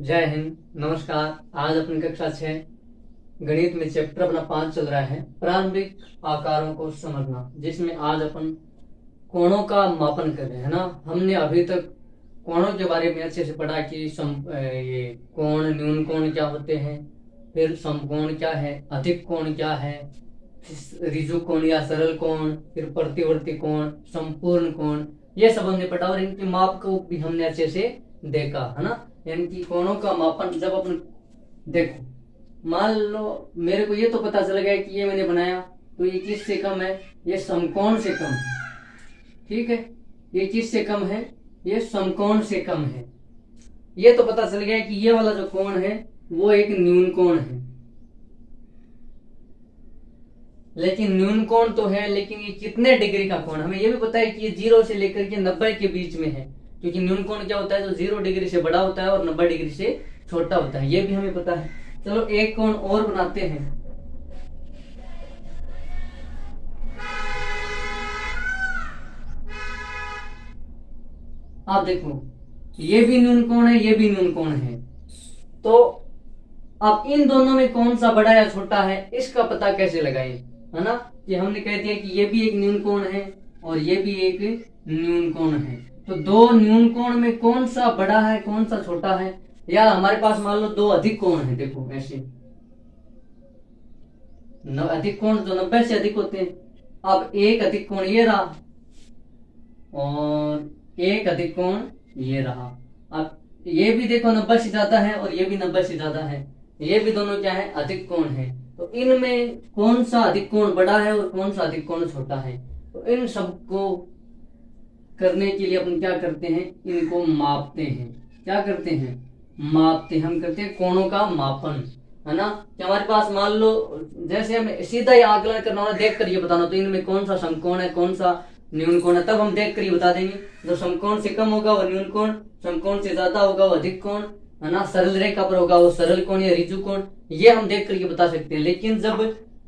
जय हिंद। नमस्कार। आज अपनी कक्षा 6 गणित में चैप्टर अपना 5 चल रहा है, प्रारंभिक आकारों को समझना, जिसमें आज अपन कोणों का मापन कर रहे हैं ना। हमने अभी तक कोणों के बारे में अच्छे से पढ़ा कि ये कोण, न्यून कोण क्या होते हैं, फिर समकोण क्या है, अधिक कोण क्या है, ऋजु कोण या सरल कोण, फिर प्रतिवर्ती कोण, संपूर्ण कोण, ये सब हमने पढ़ा और इनके माप को भी हमने अच्छे से देखा है ना। यानी कि कोणों का मापन जब अपन देखो, मान लो मेरे को ये तो पता चल गया कि ये मैंने बनाया तो ये किससे कम है, ये समकोण से कम है। ठीक है, ये किससे कम है, ये समकोण से कम है। ये तो पता चल गया कि ये वाला जो कोण है वो एक न्यून कोण है। लेकिन न्यून कोण तो है, लेकिन ये कितने डिग्री का कोण, हमें ये भी पता है कि ये 0 से लेकर के 90 के बीच में है। क्योंकि न्यून कोण क्या होता है, जो 0 डिग्री से बड़ा होता है और 90 डिग्री से छोटा होता है, ये भी हमें पता है। चलो एक कोण और बनाते हैं। आप देखो, ये भी न्यून कोण है, ये भी न्यून कोण है। तो अब इन दोनों में कौन सा बड़ा या छोटा है, इसका पता कैसे लगाएं, है ना। कि हमने कह दिया कि ये भी एक न्यून कोण है और ये भी एक न्यून कोण है। तो दो न्यून कोण में कौन सा बड़ा है, कौन सा छोटा है। या हमारे पास मान लो दो अधिक कोण है, देखो ऐसे अधिक कोण जो 90 से अधिक होते हैं। अब एक अधिक कोण ये रहा और एक अधिक कोण ये रहा। अब ये भी देखो 90 से ज्यादा है और ये भी 90 से ज्यादा है, ये भी दोनों क्या है, अधिक कोण है। तो इनमें कौन सा अधिक कोण बड़ा है और कौन सा अधिक कोण छोटा है। तो इन सबको करने के लिए अपन क्या करते हैं, इनको मापते हैं। क्या करते हैं, मापते हैं। हम करते हैं कोणों का मापन, है ना। कि हमारे पास मान लो जैसे हमें सीधा ही आकलन करना होना, देख कर ये बताना तो इनमें कौन सा समकोण है, कौन सा न्यून कोण है, तब हम देख कर ये बता देंगे। जो समकोण से कम होगा वो न्यून कोण, समकोण से ज्यादा होगा वो अधिक कोण, है ना। सरल रेखा पर होगा वो सरल कोण या ऋजु कोण, ये हम देख कर ये बता सकते हैं। लेकिन जब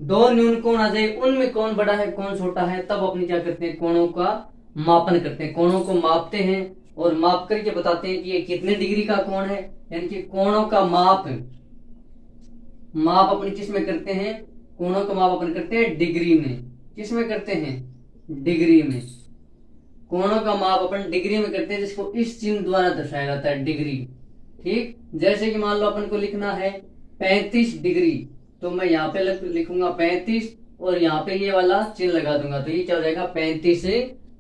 दो न्यून कोण आ जाए, उनमें कौन बड़ा है कौन छोटा है, तब अपने क्या करते हैं, कोणों का मापन करते हैं। कोणों को मापते हैं और माप करके बताते हैं कि ये कितने डिग्री का कोण है। यानी कि कोणों का माप अपने किस में करते हैं, कोणों का माप अपन करते हैं डिग्री में। किस में करते हैं, डिग्री में। कोणों का माप अपन डिग्री में करते हैं, जिसको इस चिन्ह द्वारा दर्शाया जाता है, डिग्री। ठीक, जैसे कि मान लो अपन को लिखना है 35 डिग्री, तो मैं यहाँ पे लिखूंगा 35 और यहाँ पे ये वाला चिन्ह लगा दूंगा, तो ये क्या हो जाएगा, 35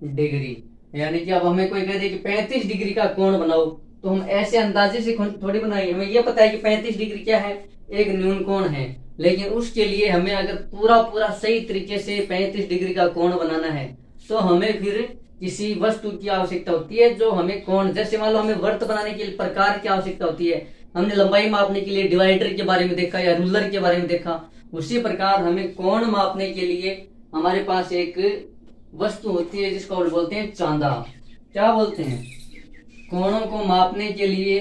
डिग्री। यानी कि अब हमें कोई कह दे कि 35 डिग्री का कोण बनाओ, तो हम ऐसे अंदाजे से थोड़ी बनाएंगे। हमें ये पता है कि 35 डिग्री क्या है, एक न्यून कोण है। लेकिन उसके लिए हमें अगर पूरा पूरा सही तरीके से 35 डिग्री का कोण बनाना है, तो हमें फिर किसी वस्तु की आवश्यकता होती है जो हमें कोण, जैसे मान लो हमें वृत्त बनाने के लिए प्रकार की आवश्यकता होती है। हमने लंबाई मापने के लिए डिवाइडर के बारे में देखा या रूलर के बारे में देखा। उसी प्रकार हमें कोण मापने के लिए हमारे पास एक वस्तु होती है जिसको बोलते हैं चांदा। क्या बोलते हैं, कोणों को मापने के लिए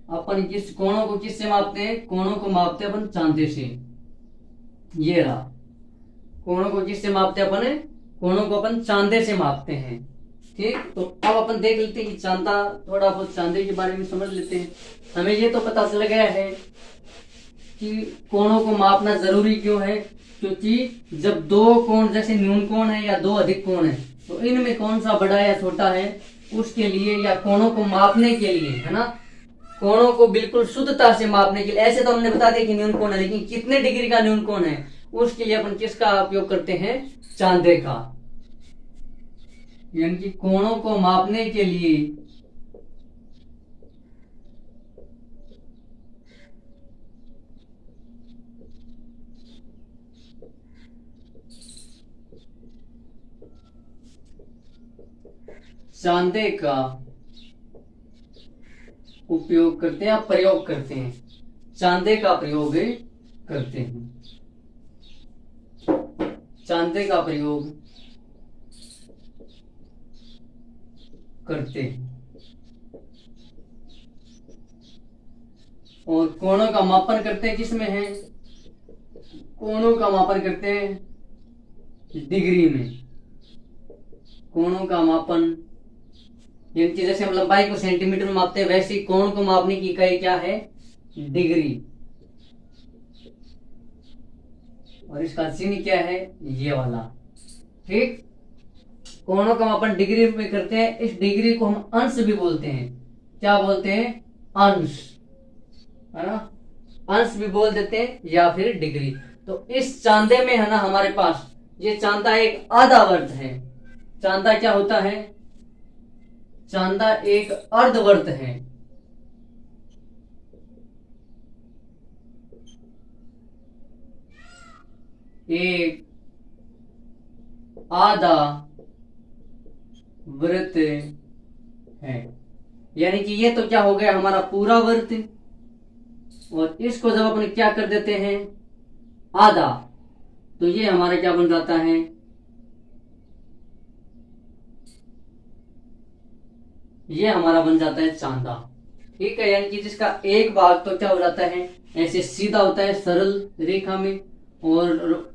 अपन किस कोणों को किससे मापते हैं, कोणों को मापते हैं अपन चांदे से। ये रहा, कोणों को किससे मापते हैं अपन, कोणों को अपन चांदे से मापते हैं। ठीक, तो अब अपन देख लेते हैं कि चांदा, थोड़ा बहुत चांदे के बारे में समझ लेते हैं। हमें ये तो पता चल गया है कि कोणों को मापना जरूरी क्यों है, क्योंकि जब दो कोण जैसे न्यून कोण है या दो अधिक कोण है, तो इनमें कौन सा बड़ा या छोटा है, उसके लिए या कोणों को मापने के लिए, है ना। कोणों को बिल्कुल शुद्धता से मापने के लिए, ऐसे तो हमने बता दिया कि न्यून कोण है, लेकिन कितने डिग्री का न्यून कोण है, उसके लिए अपन किसका उपयोग करते हैं, चांदे का। यानी कि कोणों को मापने के लिए चांदे का उपयोग करते हैं, प्रयोग करते हैं, चांदे का प्रयोग करते हैं, चांदे का प्रयोग करते हैं। और कोणों का मापन करते हैं, किसमें है, कोणों का मापन करते हैं डिग्री में। कोणों का मापन यानी कि जैसे हम लंबाई को सेंटीमीटर में मापते हैं, वैसे ही कोण को मापने की इकाई क्या है, डिग्री, और इसका चिन्ह क्या है, ये वाला। ठीक, कोणों का अपन डिग्री में करते हैं। इस डिग्री को हम अंश भी बोलते हैं। क्या बोलते हैं, अंश, है ना, अंश भी बोल देते हैं या फिर डिग्री। तो इस चांदे में है ना हमारे पास, ये चांदा एक आधा वर्त है। चांदा क्या होता है, चांदा एक अर्धवर्त है। एक आधा वृत्त है, यानी कि ये तो क्या हो गया, हमारा पूरा वृत्त। और इसको जब अपन क्या कर देते हैं, आधा, तो ये हमारा क्या बन जाता है, ये हमारा बन जाता है चांदा। ठीक है, यानी कि जिसका एक भाग तो क्या हो जाता है, ऐसे सीधा होता है सरल रेखा में, और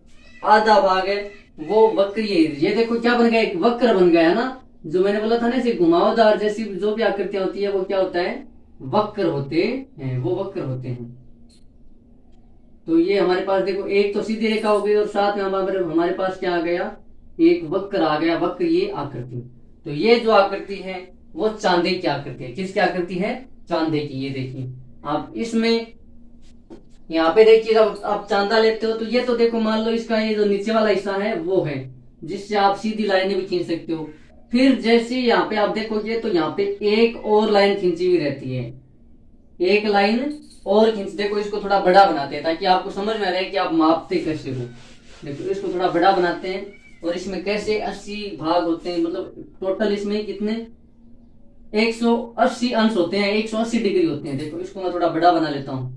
आधा भाग है वो वक्रीय। ये देखो क्या बन गया, एक वक्र बन गया है ना, जो मैंने बोला था ना, ऐसे घुमावदार जैसी जो भी आकृतियां होती है वो क्या होता है, वक्र होते हैं, वो वक्र होते हैं। तो ये हमारे पास देखो, एक तो सीधी रेखा हो गई और साथ में हमारे पास क्या आ गया, एक वक्र आ गया, वक्र ये आकृति। तो ये जो आकृति है वो चांदे की आकृति है। किसकी आकृति है, चांदे की। ये देखिए आप इसमें, यहाँ पे देखिए जब आप चांदा लेते हो तो ये तो देखो, मान लो इसका ये जो नीचे वाला हिस्सा है वो है, जिससे आप सीधी लाइनें भी खींच सकते हो। फिर जैसे यहाँ पे आप देखोगे तो यहाँ पे एक और लाइन खींची हुई रहती है, एक लाइन और खींच, देखो इसको थोड़ा बड़ा बनाते हैं ताकि आपको समझ में आ रहे कि आप मापते कैसे हो। देखो इसको थोड़ा बड़ा बनाते हैं, और इसमें कैसे 80 भाग होते हैं, मतलब टोटल इसमें कितने 180 अंश होते हैं, 180 डिग्री होते हैं। देखो इसको मैं थोड़ा बड़ा बना लेता हूं।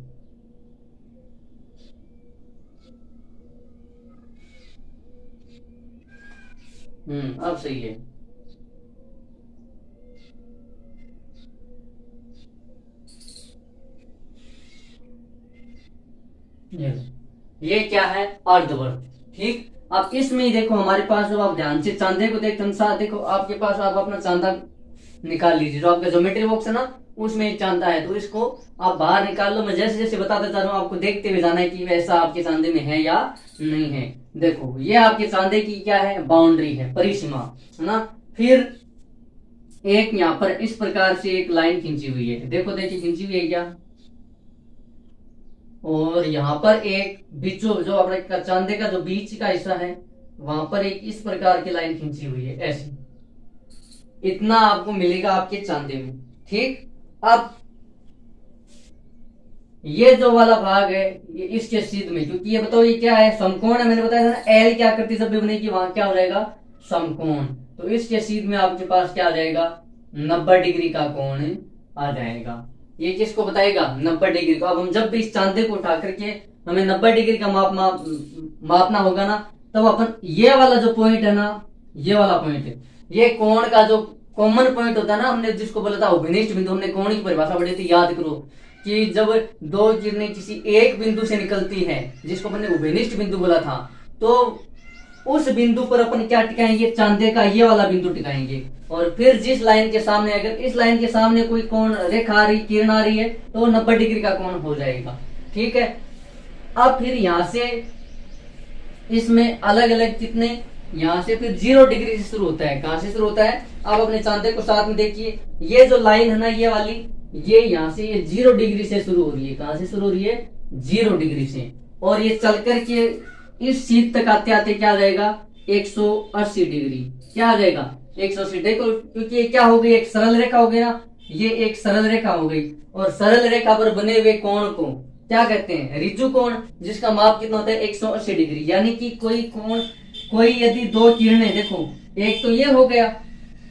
अब सही है। ये क्या है, अर्धवर्त। ठीक, अब इसमें ही देखो हमारे पास, जब आप ध्यान से चांदे को देखते हैं, देखो आपके पास, आप अपना चांदा निकाल लीजिए, जो आपका ज्योमेट्री बॉक्स है ना उसमें एक चांदा है, तो इसको आप बाहर निकाल लो। मैं जैसे जैसे बताता जा रहा हूँ आपको देखते हुए जाना है कि वैसा आपके चांदे में है या नहीं है। देखो ये आपके चांदे की क्या है, बाउंड्री है, परिसीमा है ना। फिर एक यहाँ पर इस प्रकार से एक लाइन खींची हुई है, देखो देखिए खींची हुई है क्या, और यहाँ पर एक बीचों, जो अपने चांदे का जो बीच का हिस्सा है वहां पर एक इस प्रकार की लाइन खींची हुई है, ऐसी। इतना आपको मिलेगा आपके चांदे में। ठीक, अब ये जो वाला भाग है ये इसके सीध में, क्योंकि ये बताओ ये क्या है, समकोण है। मैंने बताया था ना, एल की आकृति जब भी बनेगी वहां क्या हो जाएगा, समकोण। तो इसके सीध में आपके पास क्या आ जाएगा, 90 डिग्री का कोण आ जाएगा। ये किसको बताएगा, 90 डिग्री को। अब हम जब भी इस चांदे को उठा करके हमें 90 डिग्री का मापना होगा ना, तब अपन ये वाला जो पॉइंट है ना, ये वाला पॉइंट है, ये कोण का जो कॉमन पॉइंट होता है ना, हमने जिसको बोला था उभयनिष्ठ बिंदु, हमने कोण की परिभाषा पढ़ी थी, याद करो कि जब दो किरणें किसी एक बिंदु से निकलती है, जिसको हमने उभयनिष्ठ बिंदु बोला था, तो उस बिंदु पर अपन क्या टिकाएंगे, चांदे का ये वाला बिंदु टिकाएंगे। और फिर जिस लाइन के सामने, अगर इस लाइन के सामने कोई कोण रेखा आ रही, किरण आ रही है, तो 90 डिग्री का कोण हो जाएगा। ठीक है, अब फिर यहां से इसमें अलग अलग कितने, यहाँ से फिर 0 डिग्री से शुरू होता है। कहां से शुरू होता है, आप अपने चांदे को साथ में देखिए, ये जो लाइन है ना, ये वाली, ये यहाँ से ये 0 डिग्री से शुरू हो रही है। कहां से शुरू हो रही है, 0 डिग्री से, और ये चल करके इस शीत तक आते आते क्या आ जाएगा, 180 डिग्री। क्या आ जाएगा, 180। देखो क्योंकि ये क्या हो गई, एक सरल रेखा हो गई ना, ये एक सरल रेखा हो गई, और सरल रेखा पर बने हुए कोण को क्या कहते हैं, ऋजु कोण, जिसका माप कितना होता है, 180 डिग्री। यानी कि कोई कोण, कोई यदि दो किरणें, देखो एक तो ये हो गया,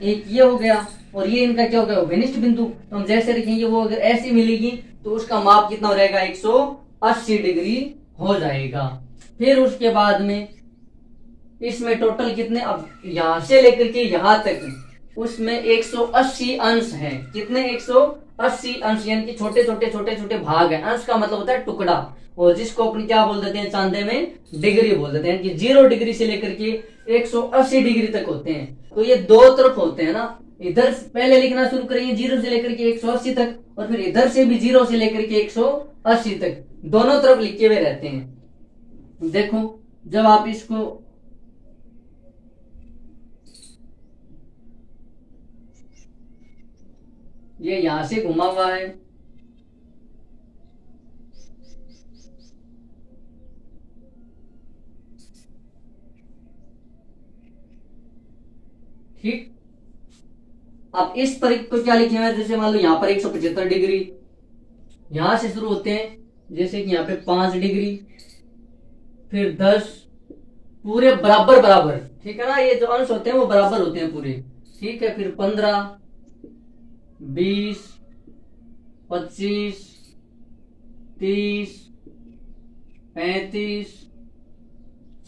एक ये हो गया, और ये इनका क्या हो गया, उभयनिष्ठ बिंदु। तो हम जैसे रखेंगे वो अगर ऐसी मिलेगी तो उसका माप कितना हो जाएगा, 180 डिग्री हो जाएगा। फिर उसके बाद में इसमें टोटल कितने, अब यहां से लेकर के यहां तक उसमें 180 अंश है। कितने, 180 अंश, यानी कि छोटे छोटे भाग है। अंश का मतलब होता है टुकड़ा, और जिसको अपन क्या बोल देते हैं, चांदे में डिग्री बोल देते हैं, कि 0 डिग्री से लेकर के 180 डिग्री तक होते हैं। तो ये दो तरफ होते हैं ना, इधर पहले लिखना शुरू करेंगे 0 से लेकर के 180 तक, और फिर इधर से भी 0 से लेकर के 180 तक दोनों तरफ लिखे हुए रहते हैं। देखो जब आप इसको ये यहां से घुमा हुआ है, ठीक। अब इस पर को क्या लिखे हुए हैं, जैसे मान लो यहाँ पर 175 डिग्री यहां से शुरू होते हैं, जैसे कि यहाँ पे 5 डिग्री, फिर 10, पूरे बराबर बराबर, ठीक है ना, ये जो अंश होते हैं वो बराबर होते हैं पूरे, ठीक है। फिर 15, 20, 25, 30, 35,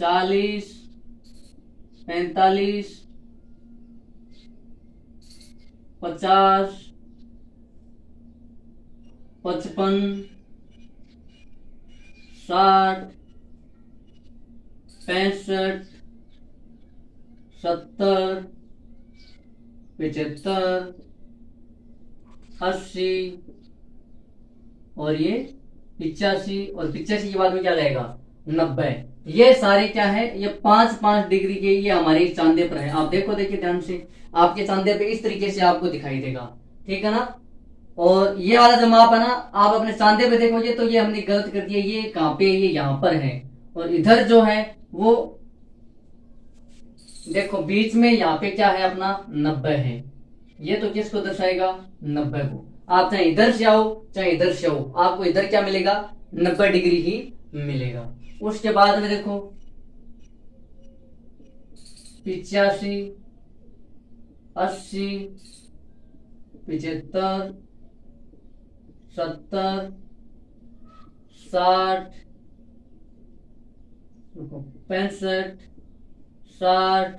40, 45, 50, 55, 60, 65, 70, 75, 80 और ये 85, और 85 के बाद में क्या रहेगा 90। ये सारे क्या है, ये 5-5 डिग्री के ये हमारे इस चांदे पर है। आप देखो, देखिए ध्यान से, आपके चांदे पे इस तरीके से आपको दिखाई देगा, ठीक है ना। और ये वाला जो माप है ना, आप अपने चांदे पे देखोगे तो ये हमने गलत कर दिया, ये कहाँ पे, ये यहाँ पर है, और इधर जो है वो देखो बीच में यहाँ पे क्या है अपना 90 है। ये तो किसको दर्शाएगा 90 को। आप चाहे इधर से आओ चाहे इधर से आओ, आपको इधर क्या मिलेगा 90 डिग्री ही मिलेगा। उसके बाद में देखो 85, 80, 75, 70, 60, 65, 60,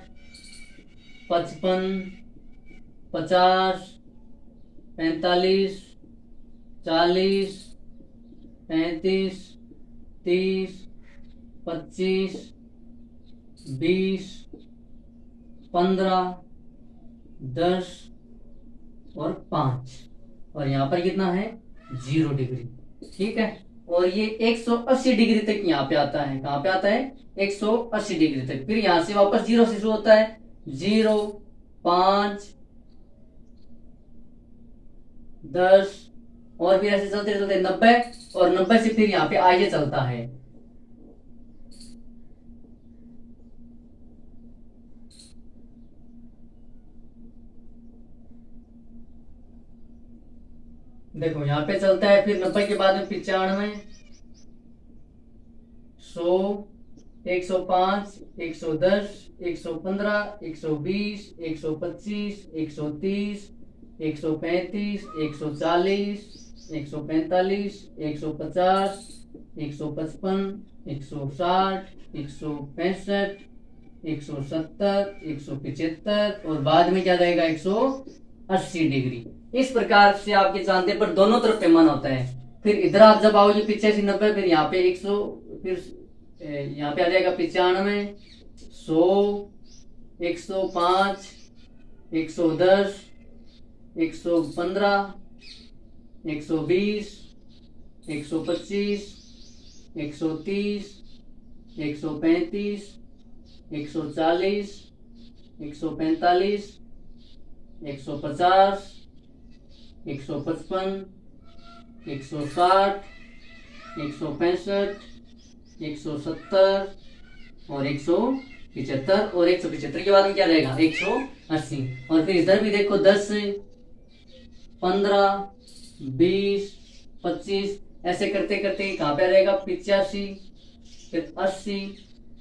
55, 50, 45, 40, 35, 30, 25, 20, 15, 10 और 5, और यहाँ पर कितना है 0 डिग्री, ठीक है। और ये 180 डिग्री तक यहाँ पे आता है, कहाँ पे आता है 180 डिग्री तक। फिर यहाँ से वापस 0 से शुरू होता है, 0, 5, 10 और फिर ऐसे चलते चलते 90, और 90 से फिर यहाँ पे आगे चलता है। देखो यहाँ पे चलता है, फिर 90 के बाद में 95, 100, 105, 110, 115, 120, 125, 130, 135, 140, 145, 150, 155, 160, 165, 170, 175 और बाद में क्या रहेगा 180 डिग्री। इस प्रकार से आपके चांदे पर दोनों तरफ पैमाना होता है। फिर इधर आप जब आओगे 85, 90, फिर यहाँ पे 100, फिर यहाँ पे आ जाएगा 95, 100, 105, 110, 115, 120, 125, 130, 135, 140, 145, 150, 155, 160, 165, 170 और 175, और 175 के बाद में क्या रहेगा 180। और फिर इधर भी देखो 10, 15, 20, 25 ऐसे करते करते कहाँ पे रहेगा 85, फिर 80।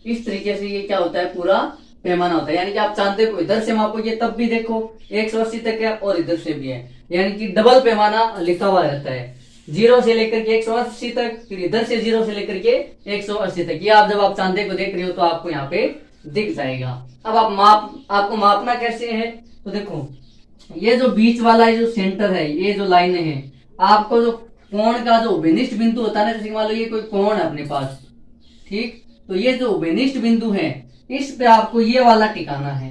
इस तरीके से ये क्या होता है पूरा पैमाना होता है। यानी कि आप चांदे को इधर से मापोगे तब भी देखो 180 तक है और इधर से भी है, यानी कि डबल पैमाना लिखा हुआ रहता है, 0 से लेकर के 180 तक, फिर इधर से 0 से लेकर के 180 तक। ये आप जब आप चांदे को देख रहे हो तो आपको यहाँ पे दिख जाएगा। अब आपको मापना कैसे है, तो देखो ये जो बीच वाला है, जो सेंटर है, ये जो लाइन है, आपको जो कोण का जो उभयनिष्ठ बिंदु होता है ना, जैसे मान लो ये कोई कोण है अपने पास, ठीक, तो ये जो उभयनिष्ठ बिंदु है इस पे आपको ये वाला टिकाना है।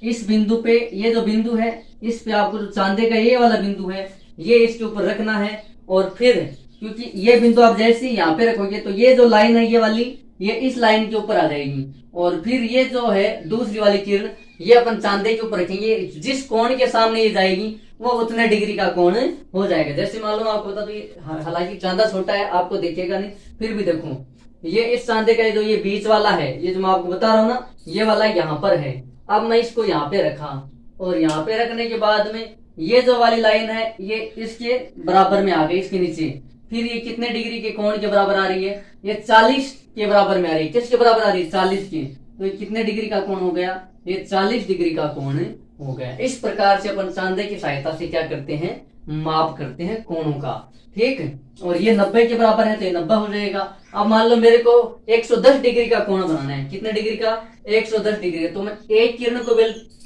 इस बिंदु पे ये जो बिंदु है इस पे आपको जो चांदे का ये वाला बिंदु है ये इसके ऊपर रखना है, और फिर क्योंकि ये बिंदु आप जैसे ही यहाँ पे रखोगे तो ये जो लाइन है ये वाली ये इस लाइन के ऊपर आ जाएगी, और फिर ये जो है दूसरी वाली किरण ये अपन चांदे के ऊपर रखेंगे, जिस कोण के सामने ये जाएगी वो उतने डिग्री का कोण हो जाएगा। जैसे मालूम आपको बता तो हालांकि चांदा छोटा है आपको देखेगा नहीं, फिर भी देखो ये इस चांदे का जो ये बीच वाला है ये जो मैं आपको बता रहा हूँ ना ये वाला यहाँ पर है। अब मैं इसको यहाँ पे रखा, और यहाँ पे रखने के बाद में ये जो वाली लाइन है ये इसके बराबर में आ गई, इसके नीचे। फिर ये कितने डिग्री के कोण के बराबर आ रही है? ये 40 के बराबर में आ रही है। किसके बराबर आ रही है? 40 के। तो ये कितने डिग्री का कोण हो गया? ये 40 डिग्री का कोण हो गया। इस प्रकार से अपन चांदे की सहायता से क्या करते हैं? माप करते हैं कोणों का। ठीक है, और ये 90 के बराबर है तो ये 90 हो जाएगा। अब मान लो मेरे को 110 डिग्री का कोण बनाना है। कितने डिग्री का? 110 डिग्री। तो मैं एक किरण को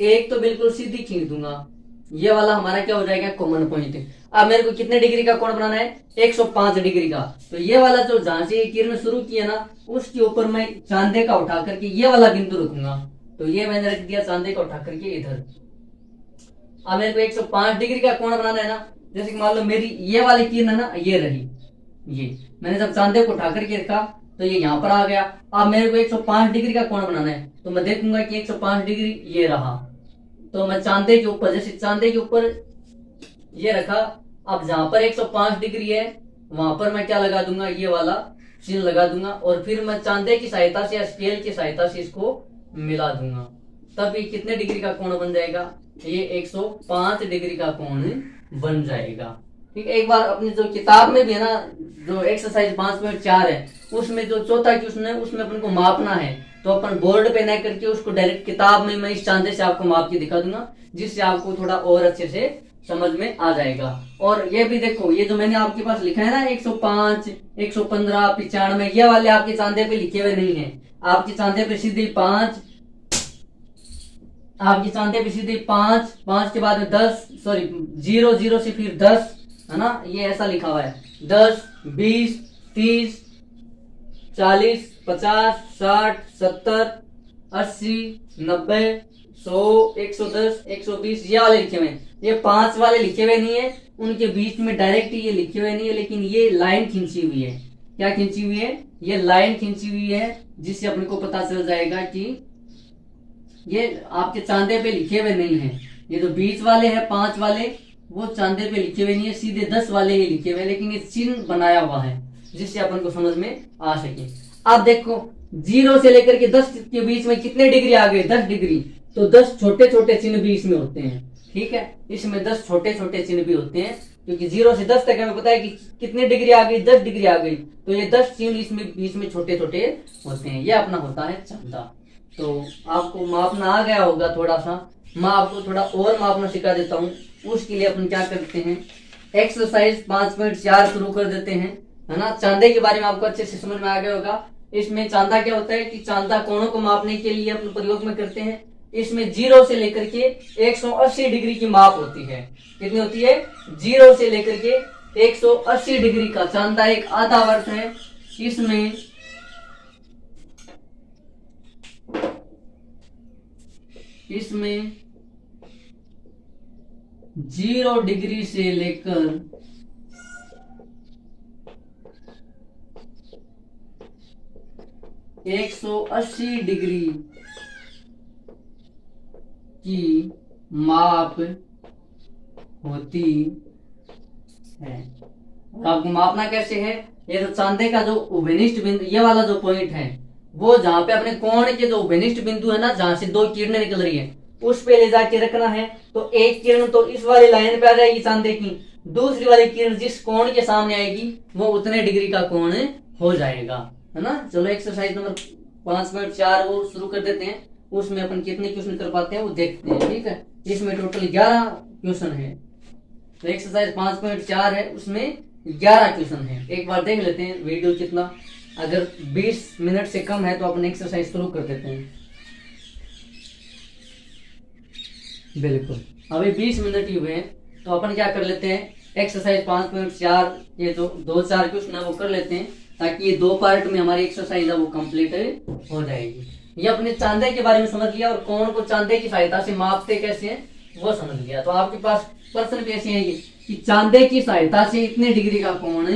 एक तो बिल्कुल सीधी खींच दूंगा, ये वाला हमारा क्या हो जाएगा? Common point. अब मेरे को कितने डिग्री का कोण बनाना है? 105 डिग्री का। तो ये वाला जो जहां से ये किरण शुरू की है ना उसके ऊपर मैं चांदे का उठा करके ये वाला बिंदु रखूंगा। तो ये मैंने रख दिया चांदे का उठा करके इधर। अब मेरे को 105 डिग्री का कोण बनाना है ना, जैसे कि मान लो मेरी ये वाली किरण है ना ये रही, ये मैंने जब चांदे को उठा करके रखा तो ये यहाँ पर आ गया। अब मेरे को 105 डिग्री का कोण बनाना है तो मैं देखूंगा कि 105 डिग्री ये रहा, तो मैं चांदे के ऊपर जैसे चांदे के ऊपर ये रखा। अब जहां पर 105 डिग्री है वहां पर मैं क्या लगा दूंगा? ये वाला चिन्ह लगा दूंगा, और फिर मैं चांदे की सहायता से या स्केल की सहायता से इसको मिला दूंगा। तब ये कितने डिग्री का कोण बन जाएगा? ये 105 डिग्री का कोण बन जाएगा। ठीक है, एक बार अपनी जो किताब में भी है ना जो एक्सरसाइज 5.4 है उसमें जो चौथा क्वेश्चन है उसमें अपन को मापना है, तो अपन बोर्ड पे न करके उसको डायरेक्ट किताब में मैं इस चांदे से आपको माप के दिखा दूंगा, जिससे आपको थोड़ा और अच्छे से समझ में आ जाएगा। और ये भी देखो ये जो मैंने आपके पास लिखा है ना 105, 115, 95 ये वाले आपके चांदे पे लिखे हुए नहीं है। आपके चांदे पे सीधे 5, आपके चांदे पे सीधे 5, 5 के बाद में 10, सॉरी 0, 0 से फिर 10 है ना, ये ऐसा लिखा हुआ है। 10, 20, 30, 40, 50, 60, 70, 80, 90, 100, 110, 120 ये वाले लिखे हुए हैं। ये 5 वाले लिखे हुए नहीं है, उनके बीच में डायरेक्ट ये लिखे हुए नहीं है, लेकिन ये लाइन खींची हुई है। क्या खींची हुई है? ये लाइन खींची हुई है, जिससे अपने को पता चल जाएगा कि ये आपके चांदे पे लिखे हुए नहीं है। ये जो बीच वाले हैं 5 वाले वो चांदे पे लिखे हुए नहीं है, सीधे 10 वाले ही लिखे हुए, लेकिन ये चिन्ह बनाया हुआ है जिससे अपन को समझ में आ सके। आप देखो 0 से लेकर के 10 के बीच में कितने डिग्री आ गए? 10 डिग्री। तो 10 छोटे छोटे चिन्ह भी इसमें होते हैं। ठीक है, इसमें 10 छोटे छोटे चिन्ह भी होते हैं, क्योंकि 0 से 10 तक हमें पता है कि कितने डिग्री आ गई? 10 डिग्री आ गई। तो ये 10 चिन्ह इसमें बीच में छोटे छोटे होते हैं। ये अपना होता है चांदा। तो आपको मापना आ गया होगा थोड़ा सा। मैं आपको थोड़ा और मापना सिखा देता हूँ। उसके लिए अपन क्या करते हैं? एक्सरसाइज 5.4 शुरू कर देते हैं, है ना। चांदे के बारे में आपको अच्छे से समझ में आ गया होगा। इसमें चांदा क्या होता है कि चांदा कोणों को मापने के लिए अपन प्रयोग में करते हैं। इसमें 0 से लेकर के 180 डिग्री की माप होती है। कितनी होती है? 0 से लेकर के 180 डिग्री का चांदा एक आधा वर्ष है। इसमें 0 डिग्री से लेकर 180 डिग्री की माप होती है। और आपको मापना कैसे है? ये तो चांदे का जो उभयनिष्ठ बिंदु ये वाला जो पॉइंट है वो जहां पे अपने कोण के जो उभयनिष्ठ बिंदु है ना, जहां से 2 किरणें निकल रही है उस पे ले जाके रखना है। तो एक किरण तो इस वाली लाइन पे आ जाएगी चांदे की, दूसरी वाली किरण जिस कोण के सामने आएगी वो उतने डिग्री का कोण हो जाएगा, है ना। चलो एक्सरसाइज नंबर 5.4 वो शुरू कर देते हैं। उसमें अपन कितने क्वेश्चन कर पाते हैं वो देखते हैं। ठीक है, इसमें टोटल 11 क्वेश्चन है। तो एक्सरसाइज 5.4 है, उसमें 11 क्वेश्चन है। एक बार देख लेते हैं वीडियो कितना, अगर 20 मिनट से कम है तो अपन एक्सरसाइज शुरू कर देते हैं। बिल्कुल अभी 20 मिनट ही हुए हैं, तो अपन क्या कर लेते हैं, एक्सरसाइज 5.4 ये जो 2-4 क्वेश्चन है वो कर लेते हैं, ताकि ये 2 पार्ट में हमारी एक्सरसाइज है वो कंप्लीट हो जाएगी। ये अपने चांदे के बारे में समझ लिया, और कोण को चांदे की सहायता से मापते कैसे हैं वो समझ लिया। तो आपके पास प्रश्न भी ऐसे हैं कि चांदे की सहायता से इतने डिग्री का कोण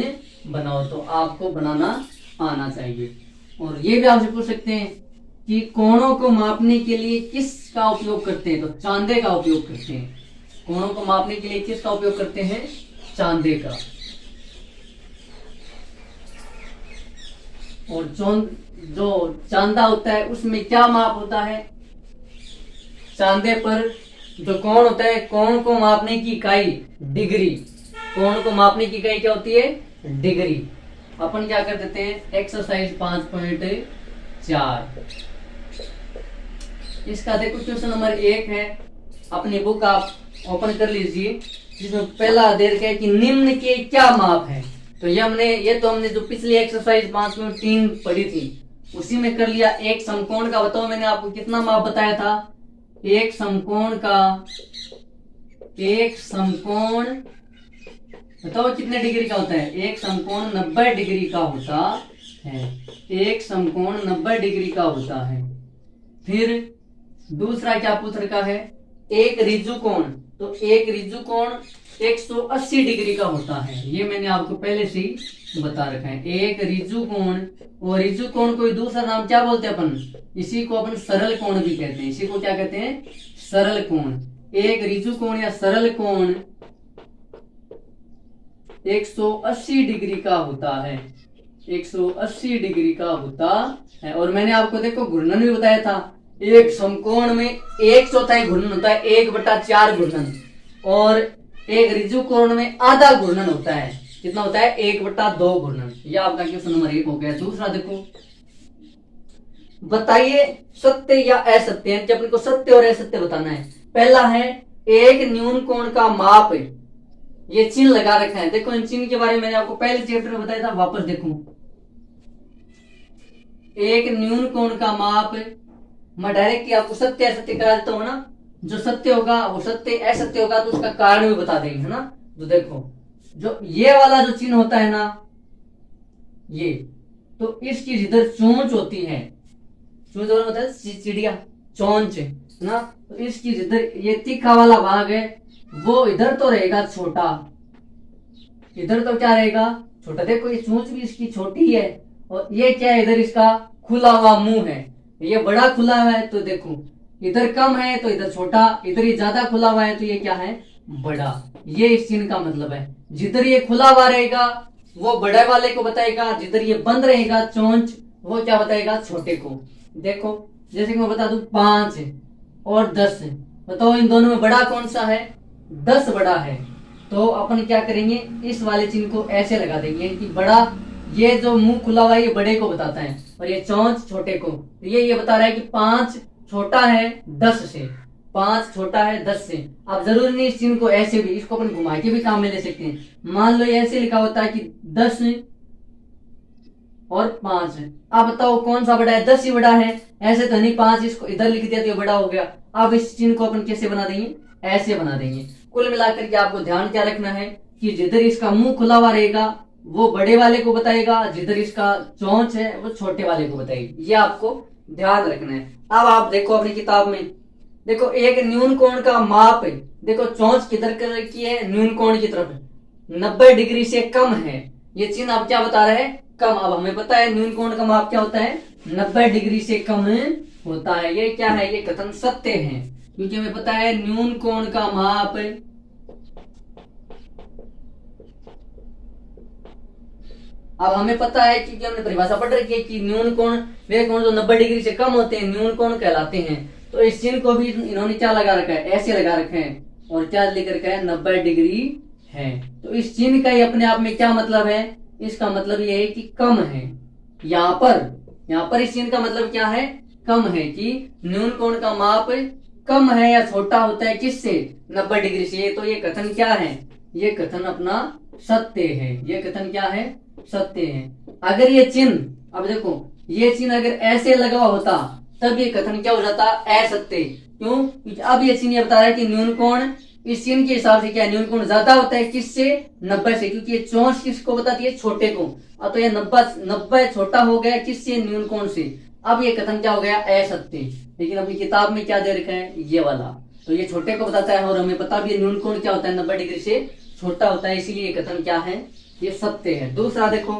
बनाओ, तो आपको बनाना आना चाहिए। और ये भी आपसे पूछ सकते हैं कि कोणों को मापने के लिए किसका उपयोग करते हैं, तो चांदे का उपयोग करते हैं। कोणों को मापने के लिए किसका उपयोग करते हैं, चांदे का। और जो चांदा होता है उसमें क्या माप होता है, चांदे पर जो कोण होता है, कोण को मापने की इकाई डिग्री, कोण को मापने की इकाई क्या होती है, डिग्री। अपन क्या कर देते हैं, एक्सरसाइज 5.4 इसका देखो क्वेश्चन नंबर 1 है, अपनी बुक आप ओपन कर लीजिए, जिसमें पहला दे रखा है कि निम्न के क्या माप है। तो ये तो हमने जो पिछली एक्सरसाइज 5.3 पढ़ी थी उसी में कर लिया। एक समकोण का बताओ, मैंने आपको कितना माप बताया था, एक समकोण बताओ कितने डिग्री का होता है, एक समकोण 90 डिग्री का होता है, एक समकोण 90 डिग्री का होता है। फिर दूसरा क्या पूछ रखा है, एक ऋजु कोण, तो एक ऋजु कोण 180 डिग्री का होता है, ये मैंने आपको पहले से ही बता रखा है, एक ऋजु कोण। और ऋजु कोण को दूसरा नाम क्या बोलते हैं अपन, इसी को अपन सरल कोण भी कहते हैं, इसी को क्या कहते हैं, सरल कोण। एक ऋजु कोण या सरल कोण 180 डिग्री का होता है, 180 डिग्री का होता है। और मैंने आपको देखो घूर्णन भी बताया था, एक समकोण में 1/4 घूर्णन होता है, 1/4 घूर्णन, और एक ऋजु कोण में आधा घूर्णन होता है, कितना होता है, 1/2 घूर्णन। यह आपका क्वेश्चन नंबर 1 हो गया। दूसरा देखो, बताइए सत्य या असत्य, यानी अपने को सत्य और असत्य बताना है। पहला है एक न्यून कोण का माप, ये चिन्ह लगा रखा है, देखो इन चिन्ह के बारे में मैंने आपको पहले चैप्टर में बताया था, वापस देखो। एक न्यून कोण का माप, मैं डायरेक्ट आपको सत्य असत्य करा देता हूं ना, जो सत्य होगा वो सत्य, असत्य होगा तो उसका कारण भी बता देंगे, है ना। तो देखो जो ये वाला जो चिन्ह होता है ना, ये तो इसकी जिधर चोंच होती है, चोंच होता है चिड़िया, चोंच है ना, तो इसकी जिधर ये तीखा वाला भाग है वो इधर तो रहेगा छोटा, इधर तो क्या रहेगा, छोटा। देखो ये चोंच भी इसकी छोटी है, और ये क्या है, इधर इसका खुला हुआ मुंह है, ये बड़ा खुला हुआ है, तो देखो इधर कम है तो इधर छोटा, इधर ये ज्यादा खुला हुआ है तो ये क्या है, बड़ा। ये इस चिन्ह का मतलब है, जिधर ये खुला हुआ रहेगा वो बड़े वाले को बताएगा, जिधर ये बंद रहेगा चोंच वो क्या बताएगा, छोटे को। देखो जैसे कि मैं बता दूं 5 और 10, बताओ इन दोनों में बड़ा कौन सा है, 10 बड़ा है। तो अपन क्या करेंगे, इस वाले चिन्ह को ऐसे लगा देंगे कि बड़ा, ये जो मुंह खुला हुआ है ये बड़े को बताता है, और ये चोंच छोटे को। तो ये बता रहा है कि 5 छोटा है 10 से, 5 छोटा है 10 से। अब जरूरी नहीं इस चिन्ह को ऐसे भी, इसको अपन घुमा के भी काम में ले सकते हैं। मान लो ये ऐसे लिखा होता है कि 10 और 5, अब बताओ कौन सा बड़ा है, 10 ही बड़ा है, ऐसे तो नहीं, 5 इसको इधर लिख दिया तो ये बड़ा हो गया। अब इस चिन्ह को अपन कैसे बना देंगे, ऐसे बना देंगे। कुल मिलाकर के आपको ध्यान क्या रखना है कि जिधर इसका मुंह खुला हुआ रहेगा वो बड़े वाले को बताएगा, जिधर इसका चोंच है वो छोटे वाले को बताएगी, ये आपको ध्यान रखना है। अब आप देखो अपनी किताब में, देखो एक न्यून कोण का माप है, देखो चोंच किधर की है, न्यून कोण की तरफ 90 डिग्री से कम है, ये चिन्ह आप क्या बता रहे हैं, कम। अब हमें पता है न्यून कोण का माप क्या होता है, 90 डिग्री से कम होता है। ये क्या है, ये कथन सत्य है, क्योंकि हमें पता है न्यून कोण का माप, अब हमें पता है क्योंकि हमने परिभाषा पढ़ रखी है कि न्यून कोण वे कोण जो 90 डिग्री से कम होते हैं न्यून कोण कहलाते हैं। तो इस चिन्ह को भी इन्होंने क्या लगा रखा है, ऐसे लगा रखा है, और क्या लिख रखा है, 90 डिग्री है। तो इस चिन्ह का ही अपने आप में क्या मतलब है, इसका मतलब ये है कि कम है। यहाँ पर इस चिन्ह का मतलब क्या है, कम है, कि न्यून कोण का माप कम है या छोटा होता है किससे, 90 डिग्री से। तो ये कथन क्या है, ये कथन अपना सत्य है, ये कथन क्या है, सत्य है। अगर ये चिन्ह, अब देखो ये चिन्ह अगर ऐसे लगा होता तब ये कथन क्या हो जाता, असत्य। क्यों, क्योंकि अब ये चिन्ह बता रहा है कि न्यून कोण, इस चिन्ह के हिसाब से क्या न्यून कोण ज्यादा होता है किससे, 90 से, क्योंकि ये चोंच किसको बताती है, छोटे को। अब तो ये 90 छोटा हो गया किससे, न्यून कोण से। अब ये कथन क्या हो गया, असत्य। लेकिन अपनी किताब में क्या दे रखा है, ये वाला। तो ये छोटे को बताता है, और हमें पता भी है न्यून कोण क्या होता है, 90 डिग्री से छोटा होता है, इसीलिए ये कथन क्या है, ये सत्य है। दूसरा देखो,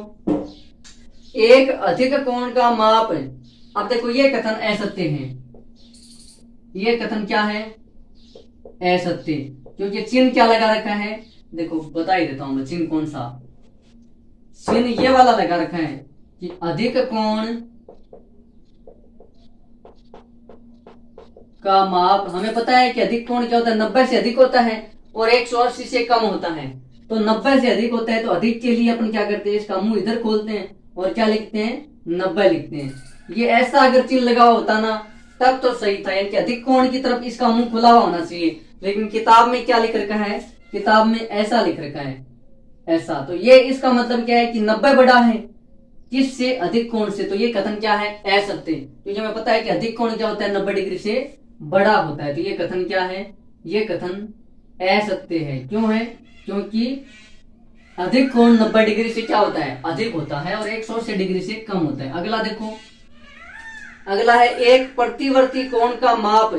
एक अधिक कोण का माप, अब देखो ये कथन असत्य है, ये कथन क्या है, असत्य, क्योंकि चिन्ह क्या लगा रखा है, देखो बता ही देता हूं मैं चिन्ह कौन सा, चिन्ह ये वाला लगा रखा है कि अधिक कोण का माप, हमें पता है कि अधिक कोण क्या होता है, 90 से अधिक होता है और 180 से कम होता है। तो 90 से अधिक होता है तो अधिक के लिए अपन क्या करते हैं, इसका मुंह इधर खोलते हैं और क्या लिखते हैं, 90 लिखते हैं। ये ऐसा अगर चिन्ह लगा होता ना तब तो सही था, यानी कि अधिक कोण की तरफ इसका मुंह खुला हुआ होना चाहिए, लेकिन किताब में क्या लिख रखा है, किताब में ऐसा लिख रखा है, ऐसा। तो ये इसका मतलब क्या है कि 90 बड़ा है किससे, अधिक कोण से। तो ये कथन क्या है, असत्य, क्योंकि हमें पता है कि अधिक कोण क्या होता है, 90 डिग्री से बड़ा होता है। तो ये कथन क्या है, ये कथन असत्य है। क्यों है, क्योंकि अधिक कोण 90 डिग्री से क्या होता है, अधिक होता है, और 180 डिग्री से कम होता है। अगला देखो, अगला है एक प्रतिवर्ती कोण का माप।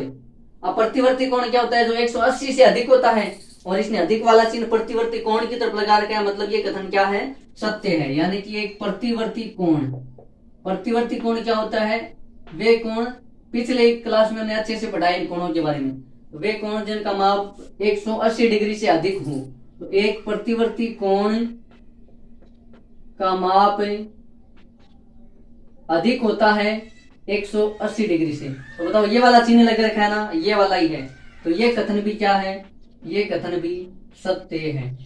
अब प्रतिवर्ती कोण क्या होता है, जो 180 से अधिक होता है, और इसने अधिक वाला चिन्ह प्रतिवर्ती कोण की तरफ लगा रखा है, मतलब ये कथन क्या है, सत्य है। यानी कि एक प्रतिवर्ती कोण, प्रतिवर्ती कोण क्या होता है, वे कोण, पिछले क्लास में हमने अच्छे से पढ़ा इन कोणों के बारे में, तो वे कोण जिनका माप 180 डिग्री से अधिक हो, तो एक प्रतिवर्ती कोण का माप अधिक होता है 180 डिग्री से। तो बताओ ये वाला चिन्ह लग रखा है ना, ये वाला ही है, तो ये कथन भी क्या है, ये कथन भी सत्य है।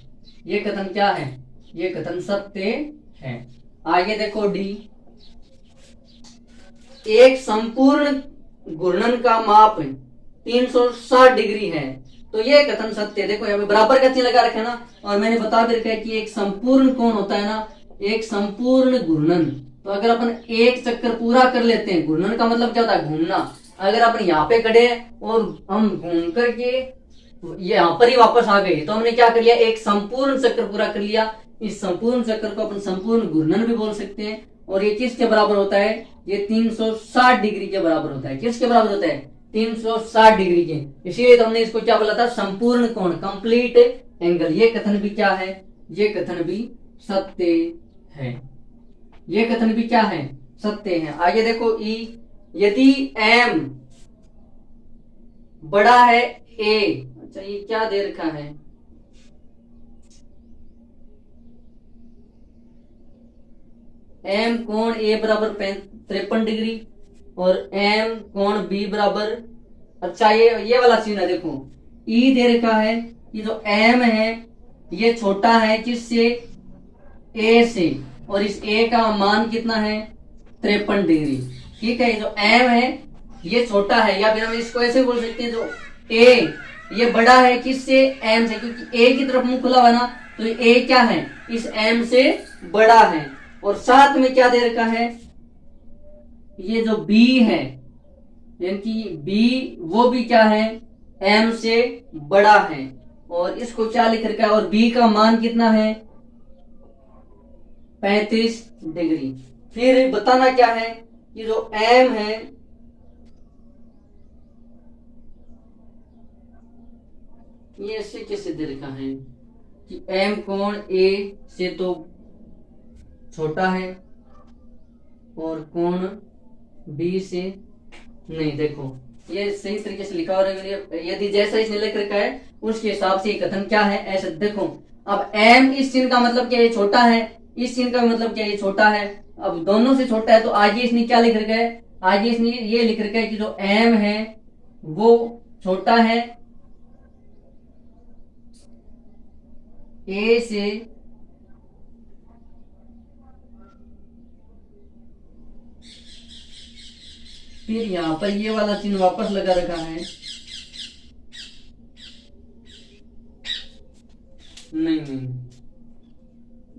ये कथन क्या है, ये कथन सत्य है। आगे देखो डी, एक संपूर्ण घूर्णन का माप 360 डिग्री है, तो ये कथन सत्य है। देखो यहाँ पे बराबर का चिन्ह लगा रखा है ना, और मैंने बता भी रखा है कि एक संपूर्ण कोण होता है ना, एक संपूर्ण घूर्णन। तो अगर अपन एक चक्कर पूरा कर लेते हैं, घूर्णन का मतलब क्या होता है, घूमना। अगर अपन यहाँ पे खड़े और हम घूम करके यहाँ पर ही वापस आ गए, तो हमने क्या कर लिया, एक संपूर्ण चक्कर पूरा कर लिया। इस संपूर्ण चक्कर को अपन संपूर्ण घूर्णन भी बोल सकते हैं। और ये किसके बराबर होता है, ये 360 डिग्री के बराबर होता है। किसके बराबर होता है, 360 डिग्री के। इसीलिए तो हमने इसको क्या बोला था, संपूर्ण कोण, कंप्लीट एंगल। ये कथन भी क्या है, ये कथन भी सत्य है। ये कथन भी क्या है, सत्य है। आगे देखो ई, यदि m बड़ा है a, अच्छा ये क्या दे रखा है, m कोण a बराबर 53 डिग्री और m कोण b बराबर, अच्छा ये वाला चिन्ह है, देखो e दे रखा है, ये जो m है ये छोटा है किससे, a से, और इस a का मान कितना है, 53 डिग्री। ठीक है, ये जो m है ये छोटा है, या फिर हम इसको ऐसे बोल सकते हैं, जो a ये बड़ा है किससे, m से, क्योंकि a की तरफ मुंह खुला हुआ ना, तो a क्या है, इस m से बड़ा है। और साथ में क्या दे रखा है, ये जो b है, यानी कि b वो भी क्या है, m से बड़ा है, और इसको क्या लिख रखा है, और b का मान कितना है, 35 डिग्री। फिर बताना क्या है, ये जो m है ये ऐसे कैसे दे रखा है कि m कोण a से तो छोटा है और कोण b से नहीं। देखो ये सही तरीके से लिखा हो रहा है, यदि जैसा इसने लिख रखा है उसके हिसाब से कथन क्या है, ऐसा। देखो अब m इस चिन्ह का मतलब क्या, ये छोटा है, इस चिन्ह का मतलब क्या, ये छोटा है। अब दोनों से छोटा है, तो आगे इसने क्या लिख रखा है, आगे इसने ये लिख रखा है कि जो m है वो छोटा है a से, फिर यहां पर ये वाला चिन्ह वापस लगा रखा है, नहीं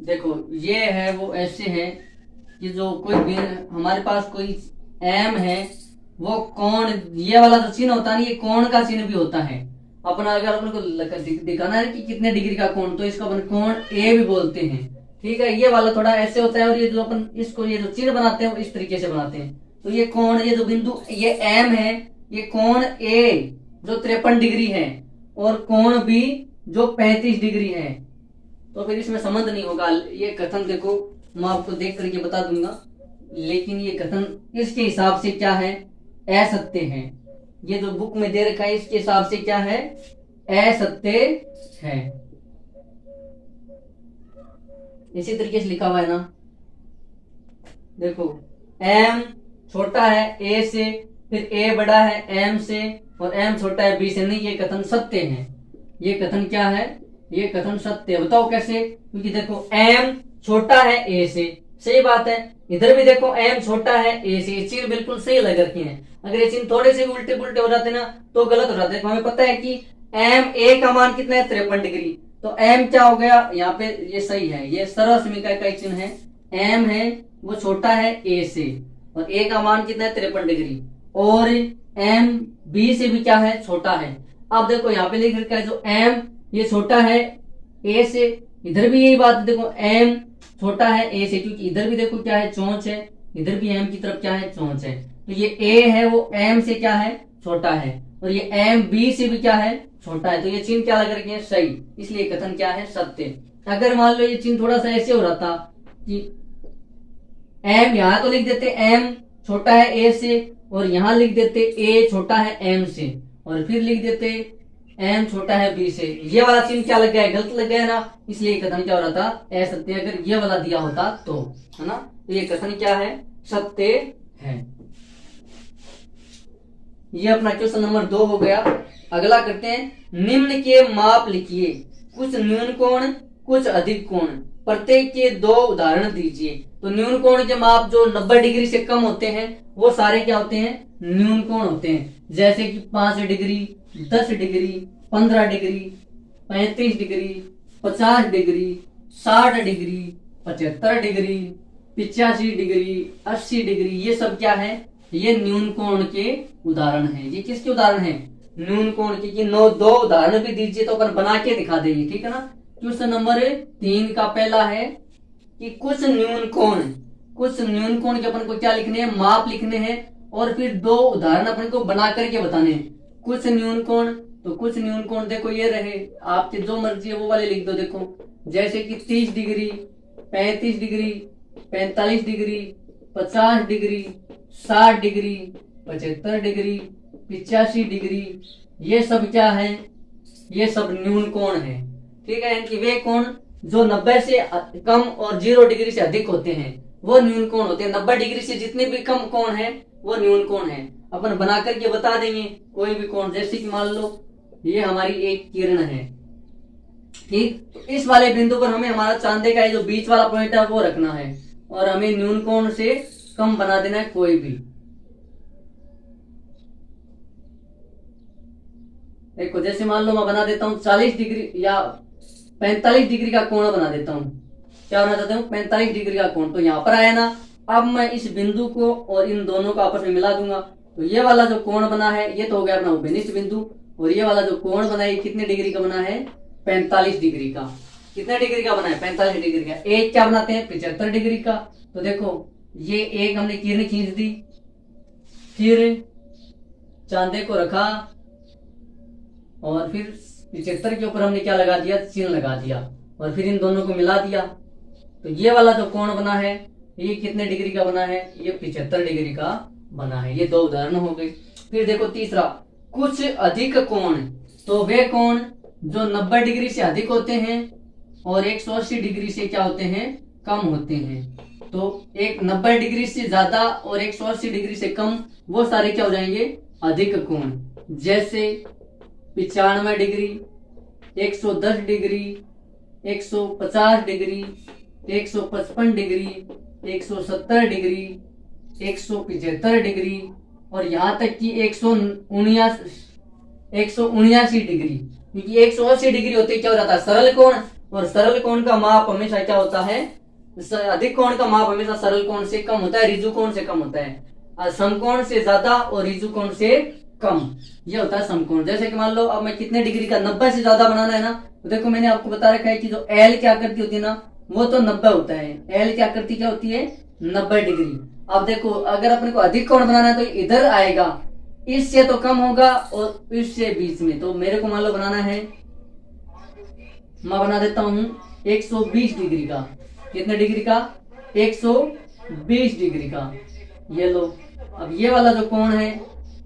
देखो ये है वो ऐसे है कि जो कोई भी हमारे पास कोई m है वो कोण, ये वाला जो चिन्ह होता है ना, ये कोण का चिन्ह भी होता है। अपना अगर अपन को दिखाना है कि कितने डिग्री का कोण, तो इसको अपन कोण a भी बोलते हैं। ठीक है, ये वाला थोड़ा ऐसे होता है, और ये जो अपन इसको ये जो चिन्ह बनाते हैं वो इस तरीके से बनाते हैं। तो ये कोण, ये जो बिंदु ये m है, ये कोण a जो 53 डिग्री है और कोण भी जो 35 डिग्री है, तो फिर इसमें संबंध नहीं होगा। ये कथन देखो मैं आपको देख करके बता दूंगा, लेकिन ये कथन इसके हिसाब से क्या है, असत्य है। ये जो बुक में दे रखा है इसके हिसाब से क्या है, असत्य है। इसी तरीके से लिखा हुआ है ना, देखो m छोटा है a से, फिर a बड़ा है m से, और m छोटा है b से। नहीं, ये कथन सत्य है। ये कथन क्या है, ये कथन सत्य है। बताओ कैसे? क्योंकि देखो m छोटा है a से, सही बात है। इधर भी देखो m छोटा है a से, ये चिन्ह बिल्कुल सही लग रखे हैं। अगर ये चिन्ह थोड़े से उल्टे पुल्टे हो जाते ना तो गलत हो जाते। हमें पता है कि m a का मान कितना है, 53 डिग्री। तो m क्या हो गया यहाँ पे, ये सही है, ये सर्वसमीका का चिन्ह है। m है वो छोटा है a से, और a का मान कितना है, 53 डिग्री, और m b से भी क्या है, छोटा है। अब देखो यहाँ पे लिख रखा है जो m ये छोटा है a से, इधर भी यही बात है। देखो m छोटा है a से, क्योंकि इधर भी देखो क्या है, चोंच है, इधर भी m की तरफ क्या है, चोंच है। तो ये a है वो m से क्या है, छोटा है, और ये m b से भी क्या है, छोटा है। तो ये चिन्ह क्या लग रखे हैं, सही, इसलिए कथन क्या है, सत्य। अगर मान लो ये चिन्ह थोड़ा सा ऐसे हो रहा था कि m यहाँ तो लिख देते m छोटा है a से, और यहाँ लिख देते a छोटा है m से, और फिर लिख देते m छोटा है b से। ये वाला चिन्ह क्या लग गया है, गलत लग गया है ना, इसलिए कथन क्या हो रहा था, असत्य। अगर ये वाला दिया होता तो, है ना, तो ये कथन क्या है, सत्य है। ये अपना क्वेश्चन नंबर 2 हो गया। अगला करते हैं, निम्न के माप लिखिए, कुछ न्यून कोण कुछ अधिक कोण, प्रत्येक के 2 उदाहरण दीजिए। तो न्यून कोण के माप जो 90 डिग्री से कम होते हैं वो सारे क्या होते हैं, न्यून कोण होते हैं। जैसे कि 5 degree, 10 degree, 15 degree, 35 degree, 50 degree, 60 degree, 75 degree, 85 degree, 80 degree, ये सब क्या है, ये न्यून कोण के उदाहरण हैं। ये किसके उदाहरण हैं, न्यून कोण के। कि 2 उदाहरण भी दीजिए तो अपन बना के दिखा देंगे, ठीक है ना। क्वेश्चन नंबर 3 का पहला है कि कुछ न्यून कोण, कुछ न्यून कोण के अपन को क्या लिखने हैं, माप लिखने हैं, और फिर 2 उदाहरण अपन को बना करके बताने हैं। कुछ न्यून कोण, तो कुछ न्यून कोण देखो ये रहे, आपके जो मर्जी है वो वाले लिख दो। देखो जैसे कि 30 degree, 35 degree, 45 degree, 50 degree, 60 degree, 75 degree, 85 degree, ये सब क्या है, ये सब न्यून कोण है, ठीक है। कि वे कोण जो 90 से कम और 0 डिग्री से अधिक होते हैं वो न्यून कोण होते हैं। 90 डिग्री से जितने भी कम कोण है वो न्यून कोण है। अपन बना करके बता देंगे कोई भी कोण। जैसे कि मान लो ये हमारी एक किरण है, ठीक, तो इस वाले बिंदु पर हमें हमारा चांदे का जो बीच वाला पॉइंट है वो रखना है, और हमें न्यून कोण से कम बना देना है कोई भी। देखो जैसे मान लो मैं बना देता हूँ 40 डिग्री या 45 डिग्री का कोण बना देता हूँ। क्या बना देता हूँ, 45 डिग्री का कोण। तो यहाँ पर आया ना, अब मैं इस बिंदु को और इन दोनों को आपस में मिला दूंगा। तो ये वाला जो कोण बना है ये तो हो गया अपना उपनिष्ठ बिंदु, और ये वाला जो कोण बना है कितने डिग्री का बना है, 45 डिग्री का। कितने डिग्री का बना है, 45 डिग्री का। एक क्या बनाते हैं, 75 डिग्री का। तो देखो ये एक हमने किरण खींच दी, फिर चांदे को रखा, और फिर 75 के ऊपर हमने क्या लगा दिया, चिन्ह लगा दिया, और फिर इन दोनों को मिला दिया। तो ये वाला जो कोण बना है ये कितने डिग्री का बना है, ये 75 डिग्री का बना है। ये 2 उदाहरण हो गए। फिर देखो तीसरा, कुछ अधिक कोण, तो वे कोण जो 90 डिग्री से अधिक होते हैं और 180 डिग्री से क्या होते हैं, कम होते हैं। तो एक 90 डिग्री से ज्यादा और 180 डिग्री से कम, वो सारे क्या हो जाएंगे, अधिक कोण। जैसे 95 degree, 110 degree, 150 degree, 155 degree, 170 degree, 175 degree, और यहाँ तक कि 179 डिग्री। क्योंकि 180 डिग्री होते क्या हो जाता है, सरल कोण, और सरल कोण का माप हमेशा क्या होता है, अधिक कोण का माप हमेशा सरल कोण से कम होता है, रिजु कोण से कम होता है। समकोण से ज्यादा और रिजु कोण से कम, ये होता है समकोण। जैसे कि मान लो अब मैं कितने डिग्री का, 90 से ज्यादा बनाना है ना, तो देखो मैंने आपको बता रखा है कि जो एल क्या करती होती है ना, वो तो 90 होता है। एल क्या करती क्या होती है, 90 डिग्री। अब देखो अगर अपने को अधिक कोण बनाना है तो इधर आएगा, इससे तो कम होगा और इससे बीच में। तो मेरे को मान लो बनाना है, मैं बना देता हूं 120 डिग्री का। कितने डिग्री का? 120 डिग्री का। ये लो, अब ये वाला जो कोण है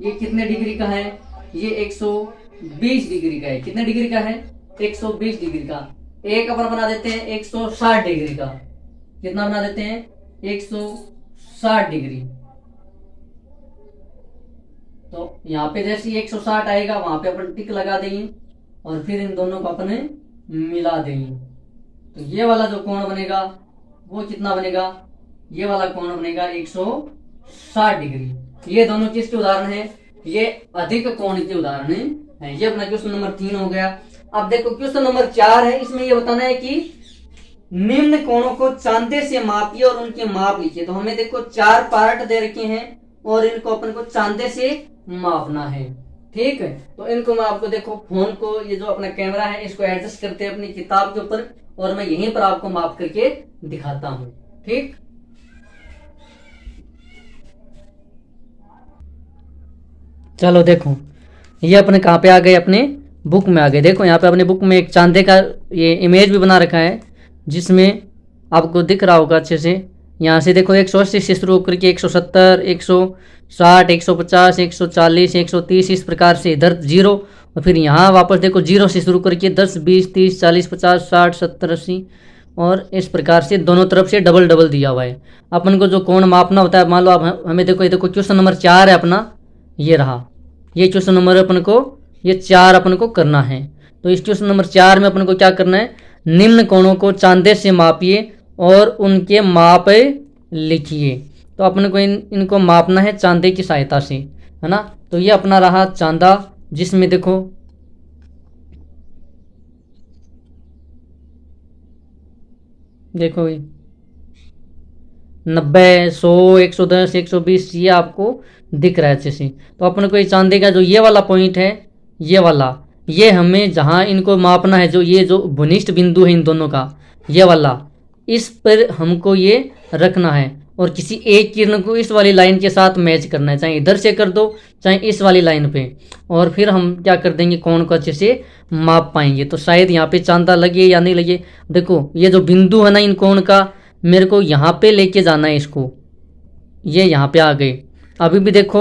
ये कितने डिग्री का है? ये 120 डिग्री का है। कितने डिग्री का है? 120 डिग्री का। एक अपन बना देते हैं 160 डिग्री का। कितना बना देते हैं? 160 डिग्री। तो यहाँ पे जैसे 160 आएगा वहां पे अपन टिक लगा देंगे और फिर इन दोनों को अपने मिला देंगे। तो ये वाला जो कोण बनेगा वो कितना बनेगा? ये वाला कोण बनेगा 160 डिग्री। ये दोनों किसके उदाहरण है? ये अधिक कोण के उदाहरण है। ये अपना क्वेश्चन नंबर 3 हो गया। अब देखो क्वेश्चन नंबर 4 है। इसमें ये बताना है कि निम्न कोणों को चांदे से मापिए और उनके माप लिखिए। तो हमें देखो 4 पार्ट दे रखे हैं और इनको अपन को चांदे से मापना है। ठीक है, तो इनको मैं आपको देखो फोन को, ये जो अपना कैमरा है इसको एडजस्ट करते हैं अपनी किताब के ऊपर और मैं यहीं पर आपको माप करके दिखाता हूं। ठीक, चलो देखो ये अपने कहाँ पे आ गए? अपने बुक में आ गए। देखो यहाँ पे अपने बुक में एक चांदे का ये इमेज भी बना रखा है जिसमें आपको दिख रहा होगा अच्छे से। यहाँ से देखो 180 से शुरू होकर के 170, 160, 150, 140, 130 इस प्रकार से इधर 0 और फिर यहाँ वापस देखो 0 से शुरू करके 10, 20, 30, 40, 50, 60, 70, 80 और इस प्रकार से दोनों तरफ से डबल डबल दिया हुआ है। अपन को जो कोण मापना होता है, मान लो आप हमें देखो, ये देखो क्वेश्चन नंबर 4 है अपना, ये रहा। ये क्वेश्चन नंबर अपन को ये 4 अपन को करना है। तो इस क्वेश्चन नंबर 4 में अपन को क्या करना है? निम्न कोणों को चांदे से मापिए और उनके माप लिखिए। तो अपन को इनको मापना है चांदे की सहायता से, है ना। तो ये अपना रहा चांदा, जिसमें देखो देखो 90, 100, 110, 120 ये आपको दिख रहा है अच्छे से। तो अपन को ये चांदे का जो ये वाला पॉइंट है, ये वाला, ये हमें जहाँ इनको मापना है, जो ये जो भूनिष्ठ बिंदु है इन दोनों का, ये वाला, इस पर हमको ये रखना है और किसी एक किरण को इस वाली लाइन के साथ मैच करना है। चाहे इधर से कर दो चाहे इस वाली लाइन पे, और फिर हम क्या कर देंगे, कोण को अच्छे से माप पाएंगे। तो शायद यहाँ पे चांदा लगे या नहीं लगे। देखो ये जो बिंदु है ना इन कोण का, मेरे को यहाँ पे लेके जाना है इसको। ये यहाँ पे आ गए। अभी भी देखो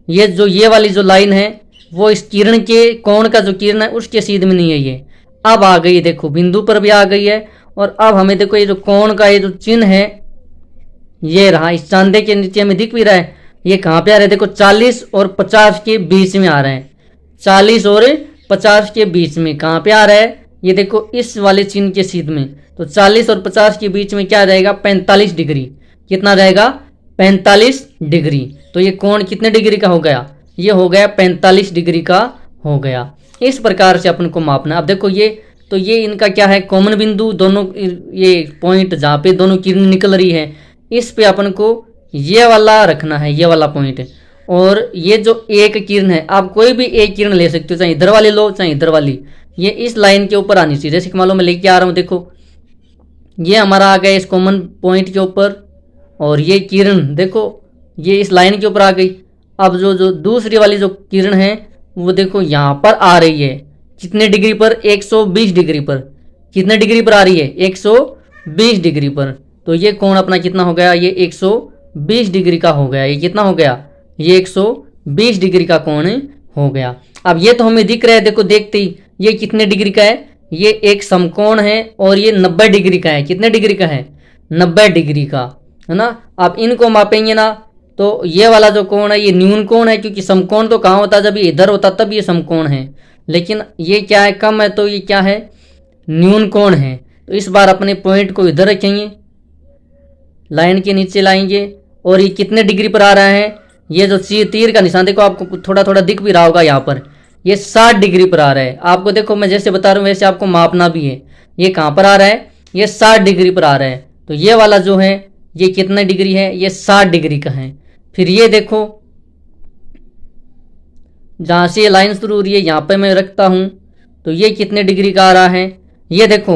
ये वाली जो लाइन है वो इस किरण के, कोण का जो किरण है उसके सीधे में नहीं है। ये अब आ गई, देखो बिंदु पर भी आ गई है। और अब हमें देखो ये जो कोण का ये जो चिन्ह है ये रहा, इस चांदे के नीचे हमें दिख भी रहा है। ये कहाँ पे आ रहा है? देखो 40 और 50 के बीच में आ रहा है। 40 और 50 के बीच में कहाँ पे आ रहा है? ये देखो इस वाले चिन्ह के सीध में। तो 40 और 50 के बीच में क्या रहेगा? 45 डिग्री। कितना रहेगा? 45 डिग्री। तो ये कोण कितने डिग्री का हो गया? ये हो गया 45 डिग्री का हो गया। इस प्रकार से अपन को मापना। अब देखो ये, तो ये इनका क्या है? कॉमन बिंदु, दोनों ये पॉइंट जहाँ पे दोनों किरण निकल रही है, इस पे अपन को ये वाला रखना है, ये वाला पॉइंट। और ये जो एक किरण है, आप कोई भी एक किरण ले सकते हो, चाहे इधर वाली लो चाहे इधर वाली, ये इस लाइन के ऊपर आनी चाहिए। जैसे कि मान लो मैं लेके आ रहा हूँ, देखो ये हमारा आ गया इस कॉमन पॉइंट के ऊपर, और ये किरण देखो ये इस लाइन के ऊपर आ गई। अब जो दूसरी वाली जो किरण है वो देखो यहाँ पर आ रही है। कितने डिग्री पर? 120 डिग्री पर। कितने डिग्री पर आ रही है? 120 डिग्री पर। तो ये कोण अपना कितना हो गया? ये 120 डिग्री का हो गया। ये कितना हो गया? ये 120 डिग्री का कोण हो गया। अब ये तो हमें दिख रहा है, देखो देखते ही ये कितने डिग्री का है? ये एक समकोण है और ये 90 डिग्री का है। कितने डिग्री का है? 90 डिग्री का, है ना। आप इनको मापेंगे ना तो ये वाला जो कोण है ये न्यून कोण है, क्योंकि समकोण तो कहाँ होता है? जब ये इधर होता तब ये समकोण है। लेकिन ये क्या है? कम है, तो ये क्या है? न्यून कोण है। तो इस बार अपने पॉइंट को इधर रखेंगे, लाइन के नीचे लाएंगे, और ये कितने डिग्री पर आ रहा है? ये जो तीर का निशान देखो, आपको थोड़ा थोड़ा दिख भी रहा होगा यहाँ पर, ये 60 डिग्री पर आ रहा है। आपको देखो मैं जैसे बता रहा हूँ वैसे आपको मापना भी है। ये कहाँ पर आ रहा है? ये 60 डिग्री पर आ रहा है। तो ये वाला जो है ये कितने डिग्री है? ये 60 डिग्री का है। फिर ये देखो जहाँ से ये लाइन शुरू हो रही है यहाँ पे मैं रखता हूँ, तो ये कितने डिग्री का आ रहा है? ये देखो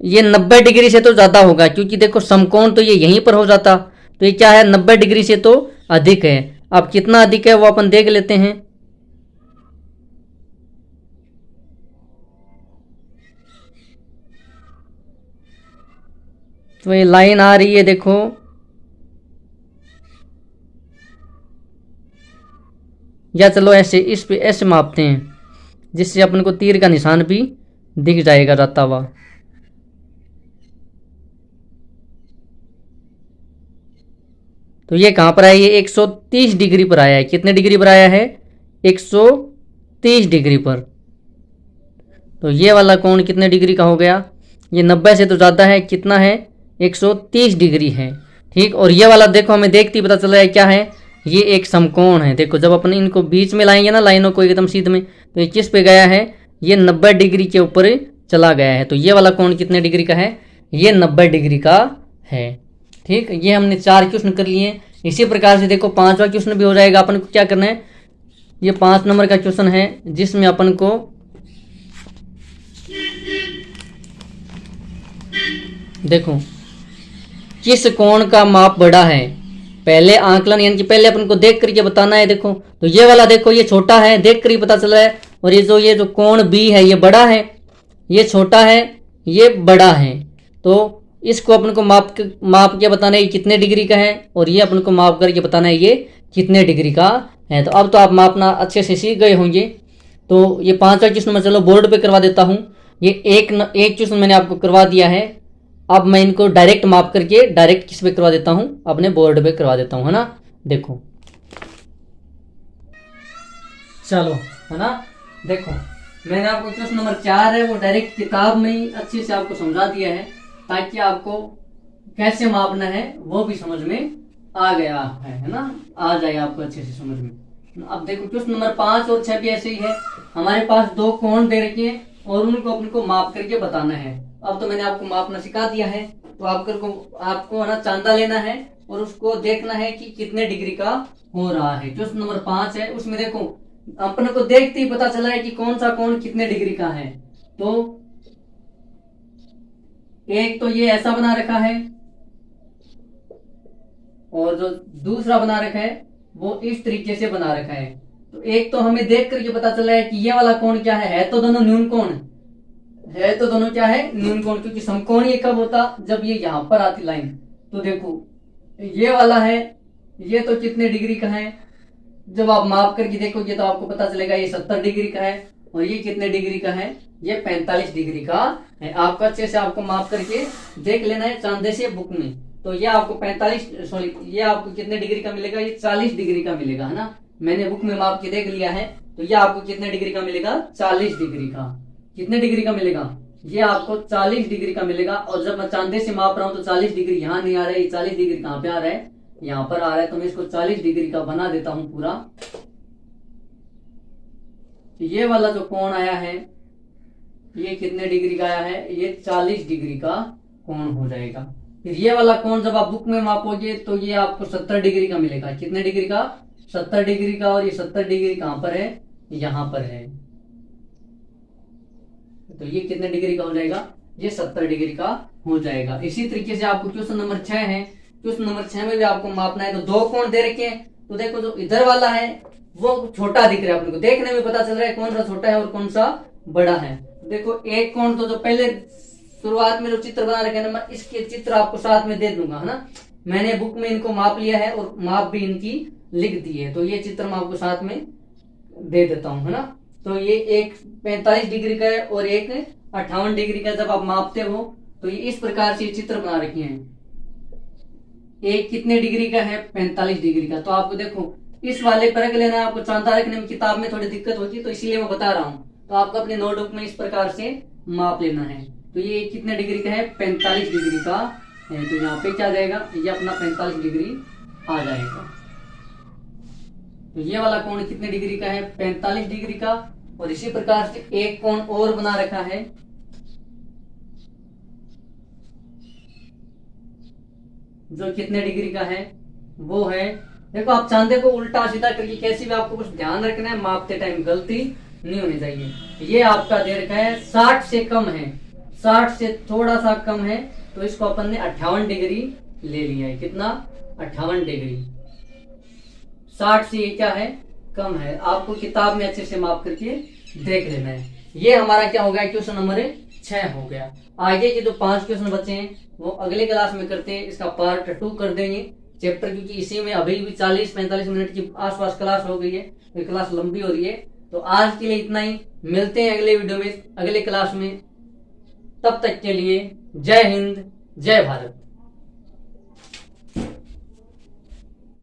ये 90 डिग्री से तो ज़्यादा होगा, क्योंकि देखो समकोण तो ये यहीं पर हो जाता। तो ये क्या है? 90 डिग्री से तो अधिक है। अब कितना अधिक है वो अपन देख लेते हैं। तो ये लाइन आ रही है देखो, या चलो ऐसे इस पे ऐसे मापते हैं जिससे अपन को तीर का निशान भी दिख जाएगा जाता हुआ। तो ये कहाँ पर आया, ये 130 डिग्री पर आया है। कितने डिग्री पर आया है, 130 डिग्री पर। तो ये वाला कोण कितने डिग्री का हो गया, ये 90 से तो ज़्यादा है, कितना है 130 डिग्री है। ठीक, और ये वाला देखो हमें देखते ही पता चल रहा है क्या है, ये एक समकोण है। देखो जब अपन इनको बीच में लाएंगे ना लाइनों को एकदम सीध में, तो ये किस पे गया है, ये 90 डिग्री के ऊपर चला गया है। तो ये वाला कोण कितने डिग्री का है, ये 90 डिग्री का है। ठीक, ये हमने 4 क्वेश्चन कर लिए। इसी प्रकार से देखो 5वां क्वेश्चन भी हो जाएगा। अपन को क्या करना है, ये 5 नंबर का क्वेश्चन है जिसमें अपन को देखो किस कोण का माप बड़ा है, पहले आंकलन यानी कि पहले अपन को देख करके बताना है। देखो तो ये वाला देखो ये छोटा है, देख कर ही पता चल रहा है, और ये जो कोण बी है ये बड़ा है, ये छोटा है, ये बड़ा है। तो इसको अपन को माप के बताना है ये कितने डिग्री का है, और ये अपन को माप करके बताना है ये कितने डिग्री का है। तो अब तो आप मापना अच्छे से सीख गए होंगे। तो ये 5वां क्वेश्चन मैं चलो बोर्ड पे करवा देता हूँ। ये एक क्वेश्चन मैंने आपको करवा दिया है। अब मैं इनको डायरेक्ट माप करके डायरेक्ट किस पे करवा देता हूँ, अपने बोर्ड पे करवा देता हूँ, है ना। देखो चलो, है ना। देखो मैंने आपको क्वेश्चन नंबर 4 है वो डायरेक्ट किताब में ही अच्छे से आपको समझा दिया है, ताकि आपको कैसे मापना है वो भी समझ में आ गया है ना, आ जाए आपको अच्छे से समझ में। अब देखो क्वेश्चन नंबर 5 और 6 भी ऐसे ही है। हमारे पास 2 कोण दे रखे हैं और उनको अपन को माप करके बताना है। अब तो मैंने आपको मापना सिखा दिया है, तो आपको ना चांदा लेना है और उसको देखना है कि कितने डिग्री का हो रहा है। क्वेश्चन नंबर 5 है, उसमें देखो अपने को देखते ही पता चला है कि कौन सा कोण कितने डिग्री का है। तो एक तो ये ऐसा बना रखा है, और जो दूसरा बना रखा है वो इस तरीके से बना रखा है। तो एक तो हमें देख करके पता चला है कि ये वाला कोण क्या है तो दोनों न्यून कोण है, तो दोनों क्या है, न्यून कोण। क्योंकि समकोणीय कब होता, जब ये यहां पर आती लाइन। तो देखो ये वाला है, ये तो कितने डिग्री का है, जब आप माप करके देखोगे तो आपको पता चलेगा ये 70 डिग्री का है, और ये कितने डिग्री का है, ये 45 डिग्री का है। आपको अच्छे से आपको माप करके देख लेना है चांदे से बुक में। तो ये आपको 45 सॉरी ये आपको कितने डिग्री का मिलेगा, ये 40 डिग्री का मिलेगा, है ना। मैंने बुक में माप के देख लिया है। तो ये आपको कितने डिग्री का मिलेगा, 40 डिग्री का। कितने डिग्री का मिलेगा, ये आपको 40 डिग्री का मिलेगा। और जब मैं चांदे से माप रहा हूं तो 40 डिग्री यहाँ नहीं आ रहा है, ये 40 डिग्री कहाँ पे आ रहा है, यहाँ पर आ रहा है। तो मैं इसको 40 डिग्री का बना देता हूं पूरा। ये वाला जो कोण आया है ये कितने डिग्री का आया है, ये 40 डिग्री का कोण हो जाएगा। फिर ये वाला कोण जब आप बुक में मापोगे तो ये आपको 70 डिग्री का मिलेगा। कितने डिग्री का, 70 डिग्री का। और ये 70 डिग्री कहां पर है, यहां पर है। तो ये कितने डिग्री का हो जाएगा, ये 70 डिग्री का हो जाएगा। इसी तरीके से आपको क्वेश्चन नंबर 6 है, क्वेश्चन नंबर 6 में भी आपको मापना है। तो 2 कोण दे रखे हैं। तो देखो जो इधर वाला है वो छोटा दिख रहा है, अपने को देखने में पता चल रहा है कौन सा छोटा है और कौन सा बड़ा है। देखो एक कोण तो जो पहले शुरुआत में जो चित्र बना रखे हैं ना, मैं इसके चित्र आपको साथ में दे दूंगा, है ना। मैंने बुक में इनको माप लिया है और माप भी इनकी लिख दी है। तो ये चित्र मैं आपको साथ में दे देता हूं, है ना। तो ये एक 45 डिग्री का है और एक 58 डिग्री का। जब आप मापते हो तो ये इस प्रकार से चित्र बना रखे हैं। एक कितने डिग्री का है, 45 डिग्री का। तो आपको देखो इस वाले पर रख लेना है। आपको चांदा रखने में किताब में थोड़ी दिक्कत होती है, तो इसीलिए मैं बता रहा हूँ। तो आपको अपने नोटबुक में इस प्रकार से माप लेना है। तो ये कितने डिग्री का है, 45 डिग्री का है। तो यहाँ पे क्या जाएगा, ये अपना 45 डिग्री आ जाएगा। तो ये वाला कोण कितने डिग्री का है, 45 डिग्री का। और इसी प्रकार से एक कोण और बना रखा है, जो कितने डिग्री का है, वो है, देखो आप चांदे को उल्टा सीधा करके कैसे भी आपको कुछ ध्यान रखना है, मापते टाइम गलती नहीं होनी चाहिए। ये आपका दे रखा है 60 से कम है, 60 से थोड़ा सा कम है। तो इसको अपन ने 58 डिग्री ले लिया है। कितना, 58 डिग्री। 60 से ये क्या है, कम है। आपको किताब में अच्छे से माप करके देख लेना है। ये हमारा क्या हो गया, क्वेश्चन नंबर 6 हो गया। आगे के जो 5 क्वेश्चन बचे हैं वो अगले क्लास में करते हैं, इसका पार्ट 2 कर देंगे चैप्टर, क्योंकि इसी में अभी भी 40-45 मिनट की आसपास क्लास हो गई है, ये क्लास लंबी हो रही है। तो आज के लिए इतना ही, मिलते हैं अगले वीडियो में, अगले क्लास में। तब तक के लिए जय हिंद, जय भारत।